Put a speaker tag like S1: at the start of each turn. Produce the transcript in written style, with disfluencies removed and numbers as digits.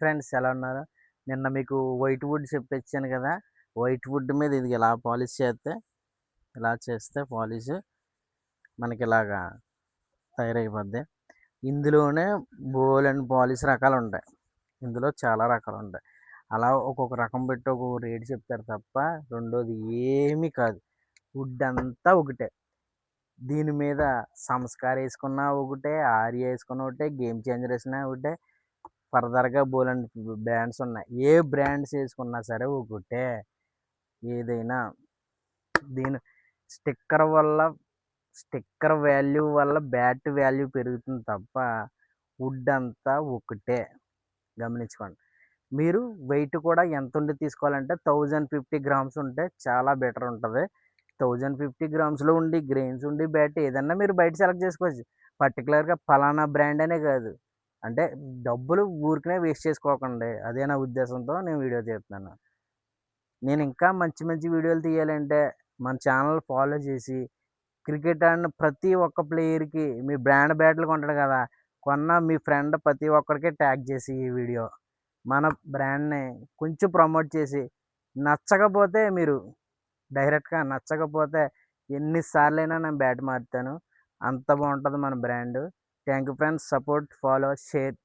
S1: Friends, ఎలా ఉన్నారు? నిన్న మీకు వైట్ వుడ్ చెప్పొచ్చాను కదా! వైట్ వుడ్ మీద ఇది ఇలా పాలిష్ చేస్తే, ఇలా చేస్తే పాలిష్ మనకిలాగా తయారైపోద్ది. ఇందులోనే బోలెడన్ని పాలిష్ రకాలుంటాయి. ఇందులో చాలా రకాలుంటాయి. అలా ఒక్కొక్క రకం పెట్టి ఒక్కొక్క రేట్ చెప్తారు తప్ప రెండోది ఏమీ కాదు. వుడ్ అంతా ఒకటే. దీని మీద సంస్కార్ ఏసుకున్నా ఒకటే, ఆర్య ఏసుకున్నా ఒకటే, గేమ్ చేంజర్ ఏసినా ఒకటే. ఫర్దర్‌గా బోలెడన్ని బ్రాండ్స్ ఉన్నాయి. ఏ బ్రాండ్స్ ఏసుకున్నా సరే ఒకటే. ఏదైనా దీని స్టిక్కర్ వల్ల స్టిక్కర్ వాల్యూ వల్ల బ్యాట్ వాల్యూ పెరుగుతుంది తప్ప వుడ్ అంతా ఒకటే. గమనించుకోండి. మీరు వెయిట్ కూడా ఎంతుండి తీసుకోవాలంటే 1050 గ్రామ్స్ ఉంటే చాలా బెటర్ ఉంటది. 1050 గ్రామ్స్‌లో ఉండి గ్రెయిన్స్ ఉండి బ్యాట్ ఏదన్నా మీరు బయట సెలెక్ట్ చేసుకోవచ్చు. పర్టిక్యులర్‌గా పలానా బ్రాండ్ అనే కాదు. అంటే డబ్బులు ఊరికనే వేస్ట్ చేసుకోకండి. అదే నా ఉద్దేశంతో నేను వీడియో తీస్తున్నాను. నేను ఇంకా మంచి మంచి వీడియోలు తీయాలంటే మన ఛానల్ ఫాలో చేసి క్రికెట్ ఆడిన ప్రతి ఒక్క ప్లేయర్‌కి మీ బ్రాండ్ బ్యాట్లు కొంటాడు కదా! కొన్న మీ ఫ్రెండ్ ప్రతి ఒక్కరికి ట్యాగ్ చేసి ఈ వీడియో మన బ్రాండ్‌ని కొంచెం ప్రమోట్ చేసి నచ్చకపోతే మీరు డైరెక్ట్‌గా నచ్చకపోతే ఎన్ని సార్లైనా నేను బ్యాట్ మారుతాను. అంత బావుంటది మన brand. Thank you friends. Support, follow, share.